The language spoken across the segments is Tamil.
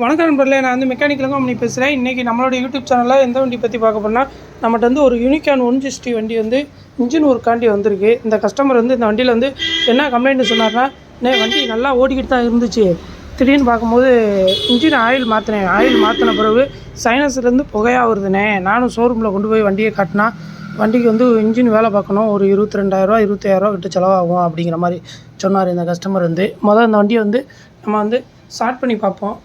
வணக்கம் நண்பர்களே, நான் வந்து மெக்கானிக்கல் கம்பெனி பேசுகிறேன். இன்றைக்கி நம்மளோட யூடியூப் சேனலில் எந்த வண்டி பற்றி பார்க்க போனால் நம்மகிட்ட வந்து ஒரு யூனிகான் 160 வண்டி வந்து இன்ஜின் ஒர்க்காண்டி வந்திருக்கு. இந்த கஸ்டமர் வந்து இந்த வண்டியில் வந்து என்ன கம்ப்ளைண்ட் சொன்னார்னா, வண்டி நல்லா ஓடிக்கிட்டு தான் இருந்துச்சு, திடீர்னு பார்க்கும்போது இன்ஜின் ஆயில் மாற்றின பிறகு சைனஸ்லேருந்து புகையாக வருதுண்ணே. நானும் ஷோரூமில் கொண்டு போய் வண்டியை காட்டினா வண்டிக்கு வந்து இன்ஜின் வேலை பார்க்கணும், ஒரு 22,000 25,000 கிட்ட செலவாகும் அப்படிங்கிற மாதிரி சொன்னார் இந்த கஸ்டமர். வந்து இந்த வண்டியை வந்து நம்ம வந்து ஸ்டார்ட் பண்ணி பார்ப்போம்.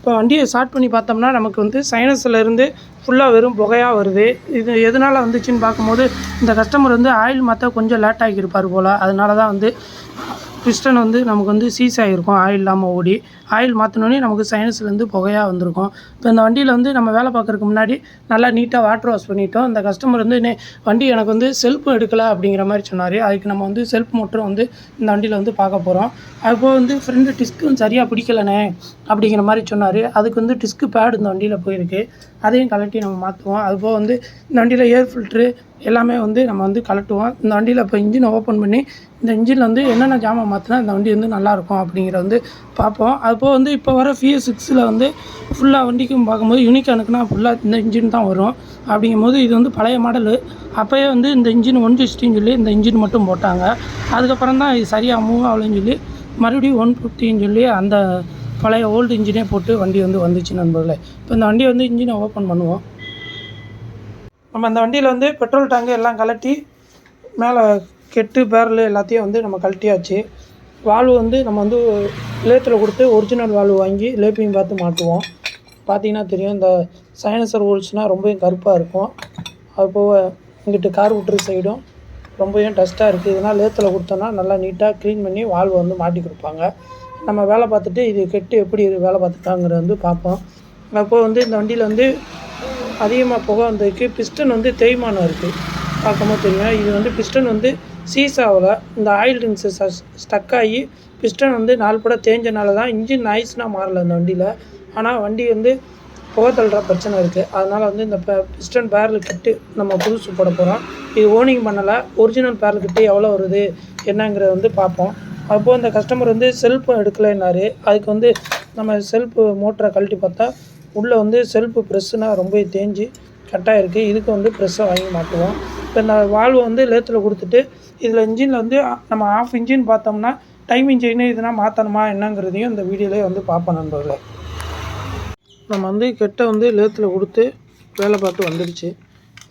இப்போ வண்டியை ஸ்டார்ட் பண்ணி பார்த்தோம்னா நமக்கு வந்து சைனஸ்லேருந்து ஃபுல்லாக வெறும் புகையாக வருது. இது எதனால் வந்துச்சுன்னு பார்க்கும்போது இந்த கஸ்டமர் வந்து ஆயில் மாற்ற கொஞ்சம் லேட் ஆகியிருப்பார் போல். அதனால தான் வந்து பிஸ்டன் வந்து நமக்கு வந்து சீஸ் ஆகிருக்கும், ஆயில் இல்லாமல் ஓடி. ஆயில் மாற்றினோடனே நமக்கு சைனஸ்லேருந்து புகையாக வந்திருக்கும். இப்போ இந்த வண்டியில் வந்து நம்ம வேலை பார்க்குறதுக்கு முன்னாடி நல்லா நீட்டாக வாட்டர் வாஷ் பண்ணிட்டோம். இந்த கஸ்டமர் வந்து வண்டி எனக்கு வந்து செல்ஃபும் எடுக்கலை அப்படிங்கிற மாதிரி சொன்னார். அதுக்கு நம்ம வந்து செல்ஃப் மோட்டரும் வந்து இந்த வண்டியில் வந்து பார்க்க போகிறோம். அதுபோல் வந்து ஃப்ரெண்டு டிஸ்க்கும் சரியாக பிடிக்கலண்ணே அப்படிங்கிற மாதிரி சொன்னார். அதுக்கு வந்து டிஸ்க்கு பேட் இந்த வண்டியில் போயிருக்கு, அதையும் கலட்டி நம்ம மாற்றுவோம். அதுபோல் வந்து இந்த வண்டியில் ஏர் ஃபில்ட்ரு எல்லாமே வந்து நம்ம வந்து கலட்டுவோம். இந்த வண்டியில் இப்போ இன்ஜினை ஓப்பன் பண்ணி இந்த இன்ஜினில் வந்து என்னென்ன ஜாமான் மாற்றினா இந்த வண்டி வந்து நல்லாயிருக்கும் அப்படிங்கிற வந்து பார்ப்போம். அதுபோல் வந்து இப்போ வர FS6 வந்து ஃபுல்லாக வண்டிக்கும் பார்க்கும்போது யூனிகானுக்குனா ஃபுல்லாக இந்த இன்ஜின் தான் வரும். அப்படிங்கும்போது இது வந்து பழைய மாடலு. அப்போயே வந்து இந்த இன்ஜின் 160 சொல்லி இந்த இன்ஜின் மட்டும் போட்டாங்க. அதுக்கப்புறம் தான் இது சரியாக மூவ் ஆகலன்னு சொல்லி மறுபடியும் 150 சொல்லி அந்த பழைய ஓல்டு இன்ஜினே போட்டு வண்டி வந்து வந்துச்சு நண்பர்களே. இப்போ இந்த வண்டியை வந்து இன்ஜினை ஓப்பன் பண்ணுவோம். நம்ம அந்த வண்டியில் வந்து பெட்ரோல் டேங்கு எல்லாம் கலட்டி மேலே கெட்டு பேரல் எல்லாத்தையும் வந்து நம்ம கழட்டியாச்சு. வால்வு வந்து நம்ம வந்து லேத்தில் கொடுத்து ஒரிஜினல் வால்வு வாங்கி லேப்பையும் பார்த்து மாட்டுவோம். பார்த்திங்கன்னா தெரியும், இந்த சைனசர் ஹோல்ஸ்னால் ரொம்பவும் கருப்பாக இருக்கும். அதுபோக இங்கிட்டு கார்புட்டர் சைடும் ரொம்பவும் டஸ்ட்டாக இருக்குது. இதனால் லேத்தில் கொடுத்தோன்னா நல்லா நீட்டாக க்ளீன் பண்ணி வால்வு வந்து மாட்டி கொடுப்பாங்க. நம்ம வேலை பார்த்துட்டு இது கெட்டு எப்படி வேலை பார்த்துட்டாங்கிறத வந்து பார்ப்போம். அப்போது வந்து இந்த வண்டியில் வந்து அதிகமாக புகை வந்ததுக்கு பிஸ்டன் வந்து தேய்மானம் இருக்குது. பார்க்கும்போது தெரியும், இது வந்து பிஸ்டன் வந்து சீஸ் ஆகலை. இந்த ஆயில் ரிங்ஸு ஸ்டக் ஆகி பிஸ்டன் வந்து நாள்பட தேஞ்சனால தான் இன்ஜின் நாய்ஸ்னால் மாறலை இந்த வண்டியில். ஆனால் வண்டி வந்து புகை தள்ளுற பிரச்சனை இருக்குது. அதனால் வந்து இந்த பிஸ்டன் பேரல் கிட்டு நம்ம புதுசு போட போகிறோம். இது ஓனிங் பண்ணலை. ஒரிஜினல் பேரல் கிட்டு எவ்வளோ வருது என்னங்கிறத வந்து பார்ப்போம். அப்போது இந்த கஸ்டமர் வந்து செல்ஃபும் எடுக்கலைன்னாரு. அதுக்கு வந்து நம்ம செல்ஃபு மோட்டரை கழட்டி பார்த்தா உள்ளே வந்து செல்ஃபு ப்ரெஸ்ஸுனால் ரொம்ப தேஞ்சு கட்டாக இருக்குது. இதுக்கு வந்து ப்ரெஸ்ஸை வாங்கி மாட்டுவோம். இப்போ இந்த வால்வை வந்து லேத்தில் கொடுத்துட்டு இதில் இன்ஜினில் வந்து நம்ம ஆஃப் இன்ஜின் பார்த்தோம்னா டைமிங் செயின் இதெல்லாம் மாற்றணுமா என்னங்கிறதையும் இந்த வீடியோலேயே வந்து பார்ப்போம் நண்பர்களே. நம்ம வந்து கெட்டை வந்து லேத்தில் கொடுத்து வேலை பார்த்து வந்துடுச்சு.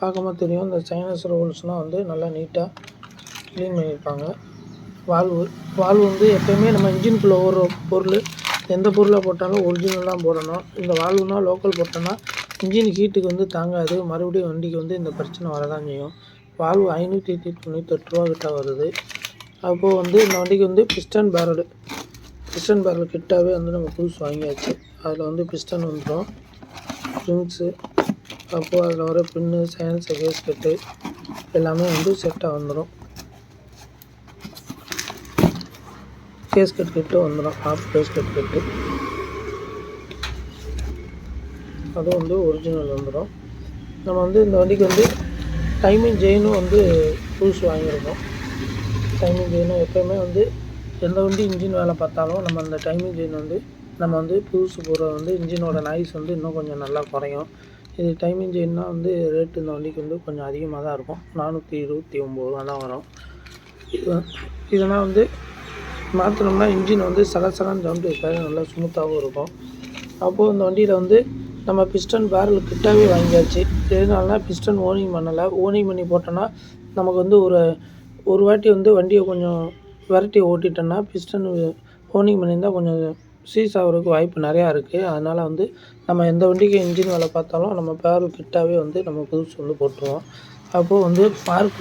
பார்க்கும்போது தெரியும், இந்த சைனஸ் ரோல்ஸ்னால் வந்து நல்லா நீட்டாக க்ளீன் பண்ணியிருப்பாங்க. வால்வு வந்து எப்போயுமே நம்ம இன்ஜினுக்குள்ளே ஒரு பொருள் எந்த பொருளாக போட்டாலும் ஒரிஜினல் தான் போடணும். இந்த வால்வுனால் லோக்கல் போட்டோன்னா இன்ஜின் ஹீட்டுக்கு வந்து தாங்காது. மறுபடியும் வண்டிக்கு வந்து இந்த பிரச்சனை வரதான் செய்யும். வால்வு 598 ரூபா கிட்ட வருது. அப்போது வந்து இந்த வண்டிக்கு வந்து பிஸ்டன் பேரல் கிட்டாவே வந்து நம்ம புதுசு வாங்கியாச்சு. அதில் வந்து பிஸ்டன் வந்துடும், ரிங்ஸு, அப்போது அதில் வர பின்னு, சைனஸ் கேஸ்கெட்டு எல்லாமே வந்து செட்டாக வந்துடும். கேஸ்கெட் கிட்டு வந்துடும், ஆஃப் கேஸ்கெட் கிட்டு அது வந்து ஒரிஜினல் வந்துடும். நம்ம வந்து இந்த வண்டிக்கு வந்து டைமிங் செயினும் வந்து புதுசு வாங்கியிருக்கோம். டைமிங் செயினும் எப்போயுமே வந்து எந்த வண்டி இன்ஜின் வேலை பார்த்தாலும் நம்ம அந்த டைமிங் செயின் வந்து நம்ம வந்து புதுசு போகிற வந்து இன்ஜினோட நாய்ஸ் வந்து இன்னும் கொஞ்சம் நல்லா குறையும். இது டைமிங் செயின்னா வந்து ரேட்டு இந்த வண்டிக்கு வந்து கொஞ்சம் அதிகமாக தான் இருக்கும். 429 தான் வரும். இதெல்லாம் வந்து மாற்றினோம்னா இன்ஜின் வந்து சலசலன்னு சவுண்டு இருக்காது, நல்லா ஸ்மூத்தாகவும் இருக்கும். அப்போது இந்த வண்டியில் வந்து நம்ம பிஸ்டன் பேரல் கிட்டாவே வாங்கியாச்சு. எதனாலனா பிஸ்டன் ஓனிங் பண்ணலை. ஓனிங் பண்ணி போட்டோன்னா நமக்கு வந்து ஒரு வாட்டி வந்து வண்டியை கொஞ்சம் விரட்டி ஓட்டிட்டோன்னா பிஸ்டன் ஓனிங் பண்ணியிருந்தால் கொஞ்சம் சீஸ் ஆகிறதுக்கு வாய்ப்பு நிறையா இருக்குது. அதனால் வந்து நம்ம எந்த வண்டிக்கு இன்ஜின் வேலை பார்த்தாலும் நம்ம பேரல் கிட்டாவே வந்து நம்ம புதுசு வந்து போட்டுருவோம். அப்போது வந்து ஸ்பார்க்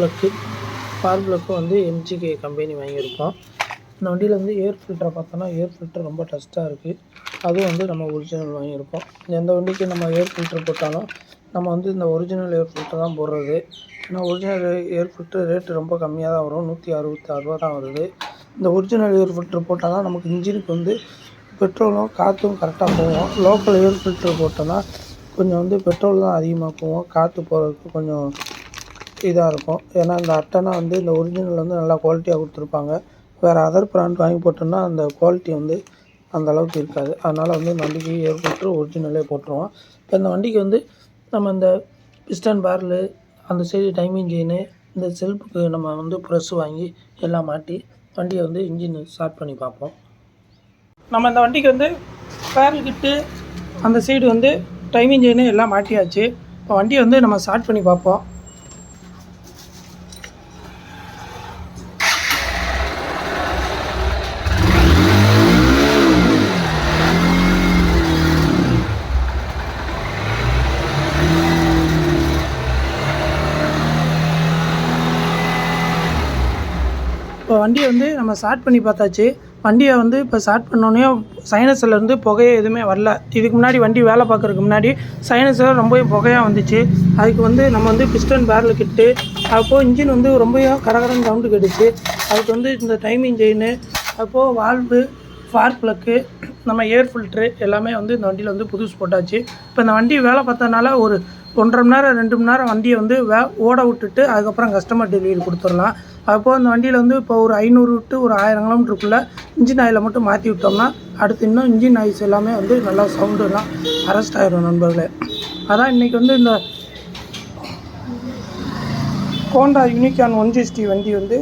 ப்ளக்கு வந்து MGK கம்பெனி வாங்கியிருக்கோம். இந்த வண்டியில் வந்து ஏர் ஃபில்டரை பார்த்தோன்னா ஏர் ஃபில்டர் ரொம்ப டஸ்ட்டாக இருக்குது. அதுவும் வந்து நம்ம ஒரிஜினல் வாங்கியிருக்கோம். எந்த வண்டிக்கு நம்ம ஏர் ஃபில்டர் போட்டாலும் நம்ம வந்து இந்த ஒரிஜினல் ஏர் ஃபில்டர் தான் போடுறது. ஏன்னா ஒரிஜினல் ஏர் ஃபில்டர் ரேட்டு ரொம்ப கம்மியாக தான் வரும், 166 ரூபா தான் வருது. இந்த ஒரிஜினல் ஏர் ஃபில்டர் போட்டால் தான் நமக்கு இன்ஜினுக்கு வந்து பெட்ரோலும் காற்றும் கரெக்டாக போகும். லோக்கல் ஏர் ஃபில்ட்ரு போட்டோன்னா கொஞ்சம் வந்து பெட்ரோல் தான் அதிகமாக போகும், காற்று போகிறதுக்கு கொஞ்சம் இதாக இருக்கும். ஏன்னா இந்த அட்டைனா வந்து இந்த ஒரிஜினல் வந்து நல்லா குவாலிட்டியாக கொடுத்துருப்பாங்க. வேறு அதர் பிராண்ட் வாங்கி போட்டோம்னா அந்த குவாலிட்டி வந்து அந்த அளவுக்கு இருக்காது. அதனால் வந்து இந்த வண்டிக்கு ஏர் ஃபில்ட்ரு ஒரிஜினலே போட்டுருவோம். இப்போ இந்த வண்டிக்கு வந்து நம்ம இந்த பிஸ்டன் பேரலு, அந்த சைடு டைமிங் செயினு, இந்த செல்ஃபுக்கு நம்ம வந்து ப்ரெஸ் வாங்கி எல்லாம் மாட்டி வண்டியை வந்து இன்ஜின் ஸ்டார்ட் பண்ணி பார்ப்போம். நம்ம இந்த வண்டிக்கு வந்து பேரல் கிட்டு அந்த சைடு வந்து டைமிங் செயினு எல்லாம் மாட்டியாச்சு. இப்போ வண்டியை வந்து நம்ம ஸ்டார்ட் பண்ணி பார்ப்போம். இப்போ வண்டியை வந்து நம்ம ஸ்டார்ட் பண்ணி பார்த்தாச்சு. வண்டியை வந்து இப்போ ஸ்டார்ட் பண்ணோன்னே சைனஸ்லேருந்து புகையே எதுவுமே வரல. இதுக்கு முன்னாடி வண்டி வேலை பார்க்குறதுக்கு முன்னாடி சைனஸில் ரொம்ப புகையாக வந்துச்சு. அதுக்கு வந்து நம்ம வந்து பிஸ்டன் பேரல் கிட்டு, அப்போது இன்ஜின் வந்து ரொம்ப கரகரன்னு சவுண்டு கேட்டுச்சு. அதுக்கு வந்து இந்த டைமிங் செயினு, அப்போது வால்வு, ஸ்பார்க் ப்ளக்கு, நம்ம ஏர் ஃபில்ட்ரு எல்லாமே வந்து இந்த வண்டியில் வந்து புதுசு போட்டாச்சு. இப்போ இந்த வண்டி வேலை பார்த்ததுனால ஒரு 1.5 மணி நேரம் 2 மணி நேரம் வண்டியை வந்து ஓட விட்டுட்டு அதுக்கப்புறம் கஸ்டமர் டெலிவரி கொடுத்துடலாம். அப்போது அந்த வண்டியில் வந்து இப்போ ஒரு 500 விட்டு ஒரு 1000 கிலோமீட்டருக்குள்ளே இன்ஜின் ஆயிலை மட்டும் மாற்றி விட்டோம்னா அடுத்து இன்னும் இன்ஜின் ஆயில்ஸ் எல்லாமே வந்து நல்லா சவுண்டுலாம் அரெஸ்ட் ஆகிடும் நண்பர்களே. அதான் இன்றைக்கி வந்து இந்த ஹோண்டா யூனிகார்ன் 160 வண்டி வந்து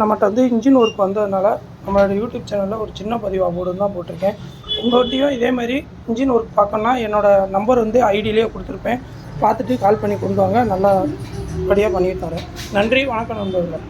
நம்மகிட்ட வந்து இன்ஜின் ஒர்க் வந்ததுனால நம்மளோட யூடியூப் சேனலில் ஒரு சின்ன பதிவாக போடுன்னு தான் போட்டிருக்கேன். உங்கள் வண்டியும் இதேமாதிரி இன்ஜின் ஒர்க் பார்க்கணுன்னா என்னோடய நம்பர் வந்து ஐடியிலே கொடுத்துருப்பேன். பார்த்துட்டு கால் பண்ணி கொண்டு வாங்க, நல்லபடியாக பண்ணி தரேன். நன்றி, வணக்கம் நண்பர்களே.